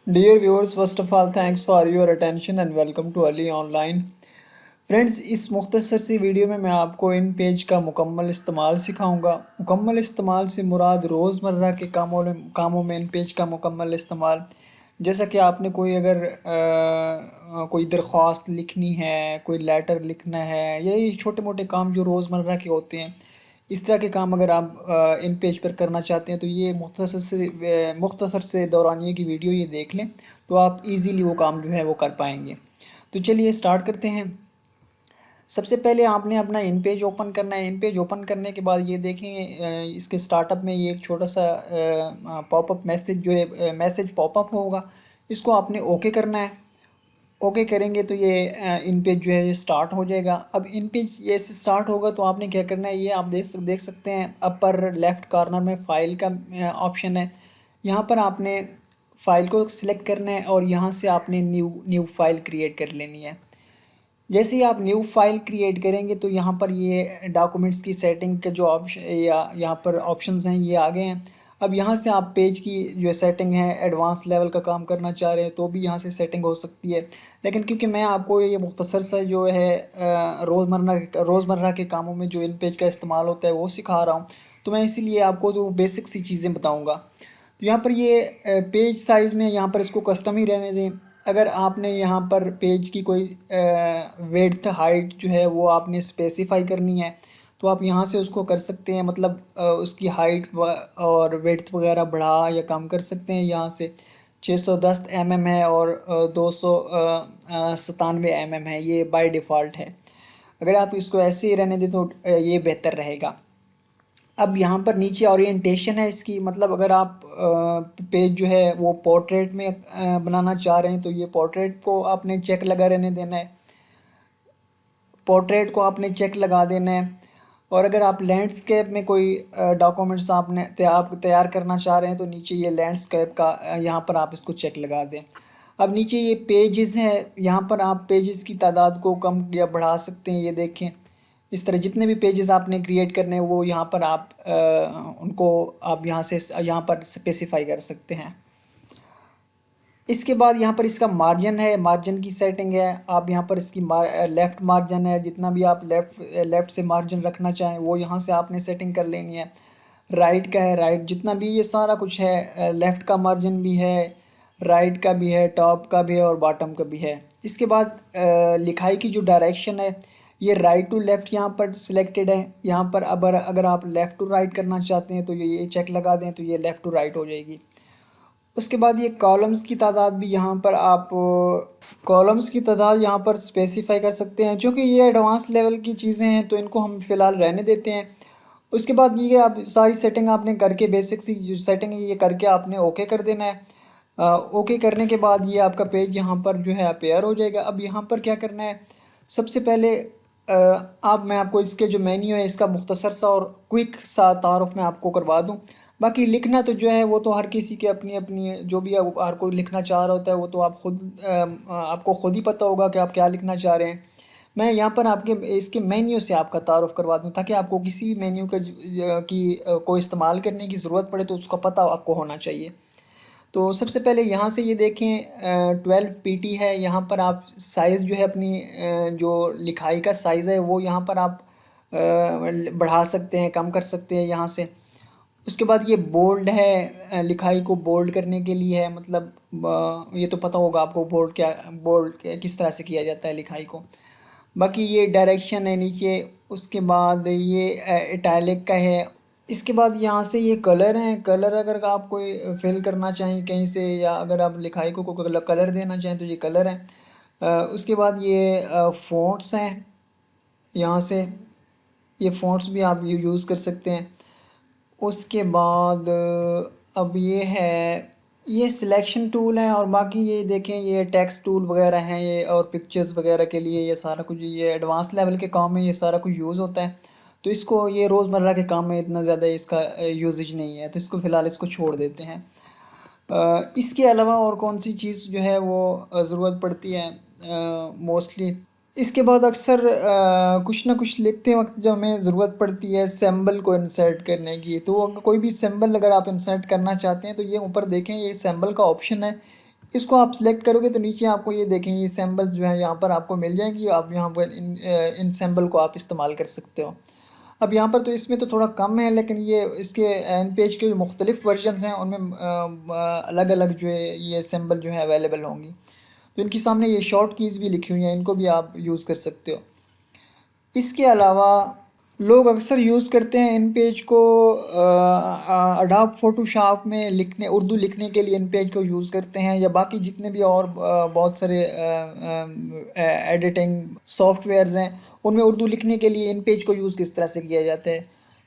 Dear viewers, first of all thanks for your attention and welcome to Ali online. Friends, इस मुख्तसर सी video में मैं आपको इन पेज का मुकम्मल इस्तेमाल सिखाऊंगा। मुकम्मल इस्तेमाल से मुराद रोज़मर्रा के कामों में इन पेज का मुकम्मल इस्तेमाल। जैसा कि आपने कोई अगर कोई दरख्वास्त लिखनी है, कोई लेटर लिखना है, या ये छोटे मोटे काम जो रोज़मर्रा के होते हैं, इस तरह के काम अगर आप इन पेज पर करना चाहते हैं तो ये मुख्तसर से दौरानिए की वीडियो ये देख लें, तो आप इजीली वो काम जो है वो कर पाएंगे। तो चलिए स्टार्ट करते हैं। सबसे पहले आपने अपना इन पेज ओपन करना है। इन पेज ओपन करने के बाद ये देखें, इसके स्टार्टअप में ये एक छोटा सा पॉपअप मैसेज जो है, मैसेज पॉपअप होगा। इसको आपने ओके करना है। ओके करेंगे तो ये इन पेज जो है ये स्टार्ट हो जाएगा। अब इन पेज ये स्टार्ट होगा तो आपने क्या करना है, ये आप देख सकते हैं अपर लेफ़्ट कॉर्नर में फ़ाइल का ऑप्शन है। यहाँ पर आपने फ़ाइल को सिलेक्ट करना है और यहाँ से आपने न्यू न्यू फ़ाइल क्रिएट कर लेनी है। जैसे ही आप न्यू फाइल क्रिएट करेंगे तो यहाँ पर ये डॉक्यूमेंट्स की सेटिंग के जो ऑप्शन या यहाँ पर ऑप्शंस हैं ये आ गए हैं। अब यहाँ से आप पेज की जो सेटिंग है, एडवांस लेवल का काम करना चाह रहे हैं तो भी यहाँ से सेटिंग हो सकती है। लेकिन क्योंकि मैं आपको ये मुख्तसर सा जो है रोज़मर्रा के कामों में जो इन पेज का इस्तेमाल होता है वो सिखा रहा हूँ, तो मैं इसीलिए आपको जो बेसिक सी चीज़ें बताऊँगा। तो यहाँ पर ये पेज साइज़ में यहाँ पर इसको कस्टम ही रहने दें। अगर आपने यहाँ पर पेज की कोई विड्थ हाइट जो है वो आपने स्पेसिफाई करनी है तो आप यहाँ से उसको कर सकते हैं। मतलब उसकी हाइट और विड्थ वगैरह बढ़ा या कम कर सकते हैं। यहाँ से 610 mm है और 297 mm है, ये बाय डिफ़ॉल्ट है। अगर आप इसको ऐसे ही रहने दें तो ये बेहतर रहेगा। अब यहाँ पर नीचे ओरिएंटेशन है इसकी, मतलब अगर आप पेज जो है वो पोर्ट्रेट में बनाना चाह रहे हैं तो ये पोर्ट्रेट को आपने चेक लगा रहने देना है। पोर्ट्रेट को आपने चेक लगा देना है। और अगर आप लैंडस्केप में कोई डॉक्यूमेंट्स आपने तैयार करना चाह रहे हैं तो नीचे ये लैंडस्केप का यहाँ पर आप इसको चेक लगा दें। अब नीचे ये पेजेस हैं, यहाँ पर आप पेजेस की तादाद को कम या बढ़ा सकते हैं। ये देखें, इस तरह जितने भी पेजेस आपने क्रिएट करने हैं वो यहाँ पर आप उनको आप यहाँ से यहाँ पर स्पेसिफाई कर सकते हैं। इसके बाद यहाँ पर इसका मार्जिन है, मार्जिन की सेटिंग है। आप यहाँ पर इसकी लेफ़्ट मार्जिन है, जितना भी आप लेफ़्ट से मार्जिन रखना चाहें वो यहाँ से आपने सेटिंग कर लेनी है। राइट का है, राइट जितना भी ये सारा कुछ है। लेफ़्ट का मार्जिन भी है, राइट का भी है, टॉप का भी है और बॉटम का भी है। इसके बाद लिखाई की जो डायरेक्शन है ये राइट टू लेफ़्ट यहाँ पर सिलेक्टेड है। यहाँ पर अगर आप लेफ़्ट टू राइट करना चाहते हैं तो ये चेक लगा दें तो ये लेफ़्ट टू राइट हो जाएगी। उसके बाद ये कॉलम्स की तादाद भी यहाँ पर आप कॉलम्स की तादाद यहाँ पर स्पेसिफाई कर सकते हैं। क्योंकि ये एडवांस लेवल की चीज़ें हैं तो इनको हम फ़िलहाल रहने देते हैं। उसके बाद ये आप सारी सेटिंग आपने करके, बेसिक सी जो सेटिंग है ये करके आपने ओके कर देना है। ओके करने के बाद ये आपका पेज यहाँ पर जो है अपेयर हो जाएगा। अब यहाँ पर क्या करना है, सबसे पहले आप मैं आपको इसके जो मेन्यू है इसका मुख्तसर सा और क्विक सा तारुफ मैं आपको करवा दूँ। बाकी लिखना तो जो है वो तो हर किसी के अपनी अपनी, जो भी हर कोई लिखना चाह रहा होता है वो तो आप खुद आपको खुद ही पता होगा कि आप क्या लिखना चाह रहे हैं। मैं यहाँ पर आपके इसके मेन्यू से आपका तारुफ करवा दूँ ताकि आपको किसी भी मेन्यू को इस्तेमाल करने की ज़रूरत पड़े तो उसका पता आपको होना चाहिए। तो सबसे पहले यहाँ से ये देखें 12 pt है। यहाँ पर आप साइज़ जो है अपनी जो लिखाई का साइज़ है वो यहाँ पर आप बढ़ा सकते हैं, कम कर सकते हैं यहाँ से। उसके बाद ये बोल्ड है, लिखाई को बोल्ड करने के लिए है। मतलब ये तो पता होगा आपको बोल्ड किस तरह से किया जाता है लिखाई को। बाकी ये डायरेक्शन है नीचे। उसके बाद ये इटैलिक का है। इसके बाद यहाँ से ये कलर हैं। कलर अगर आप कोई फिल करना चाहें कहीं से, या अगर आप लिखाई को कोई कलर देना चाहें तो ये कलर है। उसके बाद ये फ़ॉन्ट्स हैं। यहाँ से ये फ़ॉन्ट्स भी आप यूज़ कर सकते हैं। उसके बाद अब ये है, ये सिलेक्शन टूल है। और बाकी ये देखें, ये टेक्स्ट टूल वगैरह हैं ये, और पिक्चर्स वगैरह के लिए ये सारा कुछ, ये एडवांस लेवल के काम में ये सारा कुछ यूज़ होता है। तो इसको ये रोज़मर्रा के काम में इतना ज़्यादा इसका यूजेज नहीं है, तो इसको फ़िलहाल इसको छोड़ देते हैं। इसके अलावा और कौन सी चीज़ जो है वो ज़रूरत पड़ती है मोस्टली, इसके बाद अक्सर कुछ ना कुछ लिखते वक्त जो हमें ज़रूरत पड़ती है सिंबल को इंसर्ट करने की। तो कोई भी सिंबल अगर आप इंसर्ट करना चाहते हैं तो ये ऊपर देखें, ये सिंबल का ऑप्शन है। इसको आप सिलेक्ट करोगे तो नीचे आपको ये देखें ये सैम्बल्स जो है यहाँ पर आपको मिल जाएंगी। आप यहाँ पर इन सैम्बल को आप इस्तेमाल कर सकते हो। अब यहाँ पर तो इसमें तो थोड़ा कम है, लेकिन ये इसके एन पेज के जो मुख्तलिफ वर्जन्स हैं उनमें अलग अलग जो है ये सिंबल जो है अवेलेबल होंगी। तो इनकी सामने ये शॉर्ट कीज़ भी लिखी हुई हैं, इनको भी आप यूज़ कर सकते हो। इसके अलावा लोग अक्सर यूज़ करते हैं इन पेज को अडोब फोटोशॉप में लिखने, उर्दू लिखने के लिए इन पेज को यूज़ करते हैं, या बाकी जितने भी और बहुत सारे एडिटिंग सॉफ्टवेयर्स हैं उनमें उर्दू लिखने के लिए इन पेज को यूज़ किस तरह से किया जाता है।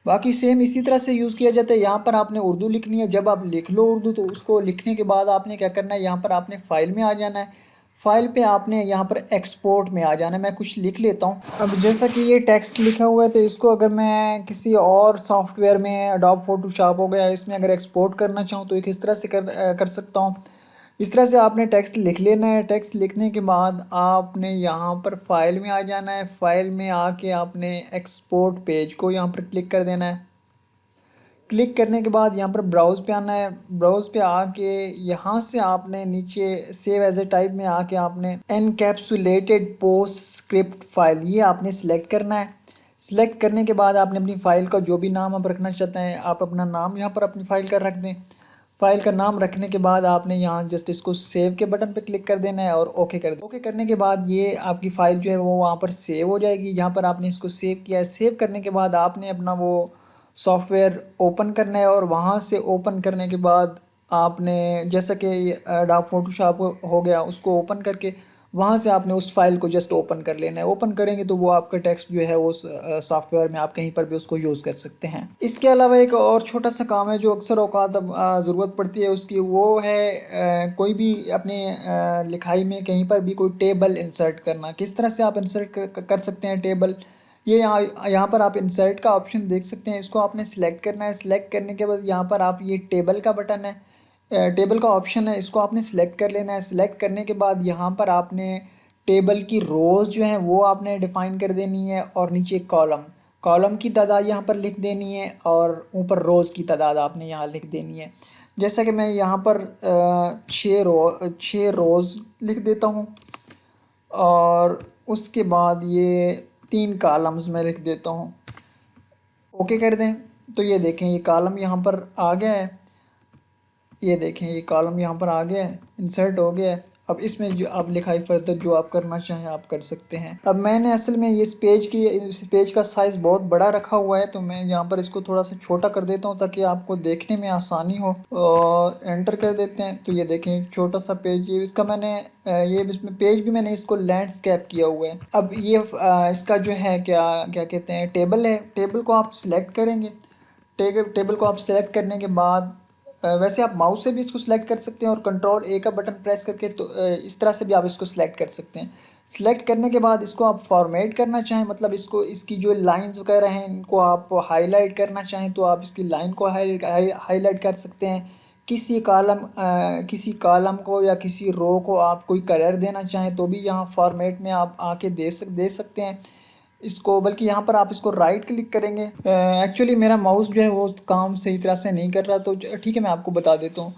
बाकी सेम इसी तरह से यूज़ किया जाता है। यहाँ पर आपने उर्दू लिखनी है, जब आप लिख लो उर्दू तो उसको लिखने के बाद आपने क्या करना है, यहाँ पर आपने फ़ाइल में आ जाना है। फ़ाइल पे आपने यहाँ पर एक्सपोर्ट में आ जाना है। मैं कुछ लिख लेता हूँ। अब जैसा कि ये टेक्स्ट लिखा हुआ है तो इसको अगर मैं किसी और सॉफ्टवेयर में अडोब फोटोशॉप हो गया इसमें अगर एक्सपोर्ट करना चाहूँ तो एक इस तरह से कर सकता हूँ। इस तरह से आपने टेक्स्ट लिख लेना है। टेक्स्ट लिखने के बाद आपने यहाँ पर फ़ाइल में आ जाना है। फ़ाइल में आके आपने एक्सपोर्ट पेज को यहाँ पर क्लिक कर देना है। क्लिक करने के बाद यहाँ पर ब्राउज़ पे आना है। ब्राउज़ पे आके यहाँ से आपने नीचे सेव एज ए टाइप में आके आपने एनकैप्सुलेटेड पोस्ट स्क्रिप्ट फाइल ये आपने सिलेक्ट करना है। सिलेक्ट करने के बाद आपने अपनी फ़ाइल का जो भी नाम आप रखना चाहते हैं आप अपना नाम यहाँ पर अपनी फ़ाइल का रख दें। फ़ाइल का नाम रखने के बाद आपने यहाँ जस्ट इसको सेव के बटन पे क्लिक कर देना है और ओके कर दें। ओके करने के बाद ये आपकी फ़ाइल जो है वो वहाँ पर सेव हो जाएगी। यहाँ पर आपने इसको सेव किया है। सेव करने के बाद आपने अपना वो सॉफ्टवेयर ओपन करना है और वहाँ से ओपन करने के बाद आपने जैसा कि अडोब फोटोशॉप हो गया उसको ओपन करके वहाँ से आपने उस फाइल को जस्ट ओपन कर लेना है। ओपन करेंगे तो वो आपका टेक्स्ट जो है वो सॉफ्टवेयर में आप कहीं पर भी उसको यूज़ कर सकते हैं। इसके अलावा एक और छोटा सा काम है जो अक्सर औकात अब ज़रूरत पड़ती है उसकी, वो है कोई भी अपने लिखाई में कहीं पर भी कोई टेबल इंसर्ट करना। किस तरह से आप इंसर्ट कर सकते हैं टेबल, ये यहाँ पर आप इंसर्ट का ऑप्शन देख सकते हैं। इसको आपने सिलेक्ट करना है। सिलेक्ट करने के बाद यहाँ पर आप ये टेबल का बटन है, टेबल का ऑप्शन है, इसको आपने सिलेक्ट कर लेना है। सिलेक्ट करने के बाद यहाँ पर आपने टेबल की रोज़ जो हैं वो आपने डिफ़ाइन कर देनी है और नीचे कॉलम, कॉलम की तादाद यहाँ पर लिख देनी है और ऊपर रोज़ की तादाद आपने यहाँ लिख देनी है। जैसा कि मैं यहाँ पर 6 रोज़ लिख देता हूँ और उसके बाद ये 3 कॉलम्स में लिख देता हूँ। ओके कर दें तो ये देखें ये कॉलम यहाँ पर आ गया है। ये देखें ये कॉलम यहाँ पर आ गया है, इंसर्ट हो गया है। अब इसमें जो आप लिखाई फर्दर जो आप करना चाहें आप कर सकते हैं। अब मैंने असल में इस पेज का साइज़ बहुत बड़ा रखा हुआ है तो मैं यहाँ पर इसको थोड़ा सा छोटा कर देता हूँ ताकि आपको देखने में आसानी हो। और एंटर कर देते हैं तो ये देखें एक छोटा सा पेज, ये इसका मैंने ये इसमें पेज भी मैंने इसको लैंडस्केप किया हुआ है। अब ये इसका जो है क्या क्या कहते हैं टेबल है। टेबल को आप सिलेक्ट करेंगे। टेबल को आप सिलेक्ट करने के बाद वैसे आप माउस से भी इसको सिलेक्ट कर सकते हैं और कंट्रोल ए का बटन प्रेस करके तो इस तरह से भी आप इसको सिलेक्ट कर सकते हैं। सिलेक्ट करने के बाद इसको आप फॉर्मेट करना चाहें, मतलब इसको इसकी जो लाइंस वगैरह हैं इनको आप हाईलाइट करना चाहें तो आप इसकी लाइन को हाईलाइट कर सकते हैं। किसी कॉलम को या किसी रो को आप कोई कलर देना चाहें तो भी यहाँ फॉर्मेट में आप आके दे सकते हैं इसको। बल्कि यहाँ पर आप इसको राइट क्लिक करेंगे। एक्चुअली मेरा माउस जो है वो काम सही तरह से नहीं कर रहा तो ठीक है मैं आपको बता देता हूँ।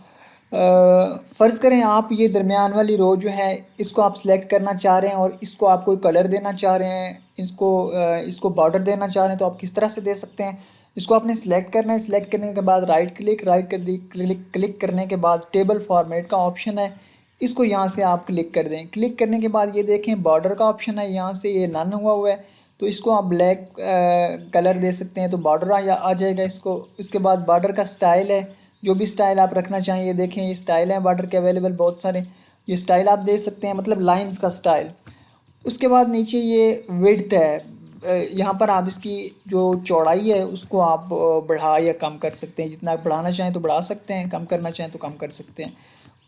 फ़र्ज़ करें आप ये दरमियान वाली रो जो है इसको आप सिलेक्ट करना चाह रहे हैं और इसको आप कोई कलर देना चाह रहे हैं, इसको बॉर्डर देना चाह रहे हैं तो आप किस तरह से दे सकते हैं। इसको आपने सिलेक्ट करना है। सिलेक्ट करने के बाद क्लिक करने के बाद टेबल फॉर्मेट का ऑप्शन है, इसको यहाँ से आप क्लिक कर दें। क्लिक करने के बाद ये देखें बॉर्डर का ऑप्शन है, यहाँ से ये नन हुआ है तो इसको आप ब्लैक कलर दे सकते हैं तो बॉर्डर आ जाएगा इसको। इसके बाद बॉर्डर का स्टाइल है, जो भी स्टाइल आप रखना चाहें, ये देखें ये स्टाइल है बॉर्डर के अवेलेबल बहुत सारे, ये स्टाइल आप दे सकते हैं, मतलब लाइंस का स्टाइल। उसके बाद नीचे ये विड्थ है, यहाँ पर आप इसकी जो चौड़ाई है उसको आप बढ़ा या कम कर सकते हैं। जितना आप बढ़ाना चाहें तो बढ़ा सकते हैं, कम करना चाहें तो कम कर सकते हैं।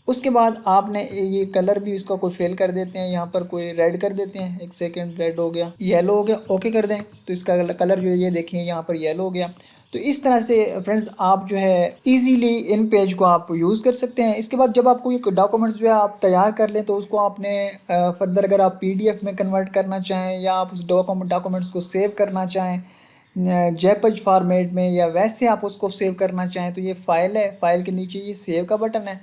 उसके बाद आपने ये कलर भी इसका कोई फेल कर देते हैं, यहाँ पर कोई रेड कर देते हैं। एक सेकंड, रेड हो गया, येलो हो गया, ओके कर दें तो इसका कलर जो ये देखें यहाँ पर येलो हो गया। तो इस तरह से फ्रेंड्स आप जो है इजीली इन पेज को आप यूज़ कर सकते हैं। इसके बाद जब आपको ये डॉक्यूमेंट्स जो है आप तैयार कर लें तो उसको आपने फर्दर अगर आप पीडीएफ में कन्वर्ट करना चाहें या आप उस डॉक्यूमेंट्स को सेव करना चाहें जेपीजी फॉर्मेट में या वैसे आप उसको सेव करना चाहें तो ये फ़ाइल है, फ़ाइल के नीचे ये सेव का बटन है।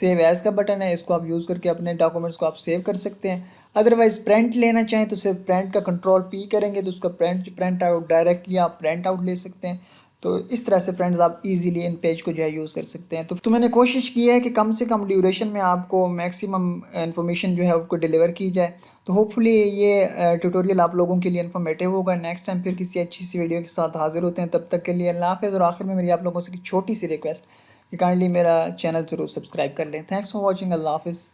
सेव एज़ का बटन है, इसको आप यूज़ करके अपने डॉक्यूमेंट्स को आप सेव कर सकते हैं। अदरवाइज़ प्रिंट लेना चाहें तो सिर्फ प्रिंट का कंट्रोल पी करेंगे तो उसका प्रिंट आउट डायरेक्टली आप प्रिंट आउट ले सकते हैं। तो इस तरह से फ्रेंड्स आप इजीली इन पेज को जो है यूज़ कर सकते हैं। तो मैंने कोशिश की है कि कम से कम ड्यूरेशन में आपको मैक्सिमम इन्फॉर्मेशन जो है उसको डिलीवर की जाए। तो होपफुली ये ट्यूटोरियल आप लोगों के लिए इन्फॉर्मेटिव होगा। नेक्स्ट टाइम फिर किसी अच्छी सी वीडियो के साथ हाजिर होते हैं, तब तक के लिए अल्लाह हाफ़िज़। और आखिर में मेरी आप लोगों से एक छोटी सी रिक्वेस्ट कि काइंडली मेरा चैनल ज़रूर सब्सक्राइब कर लें। Thanks for watching. अल्लाह हाफ़िज़।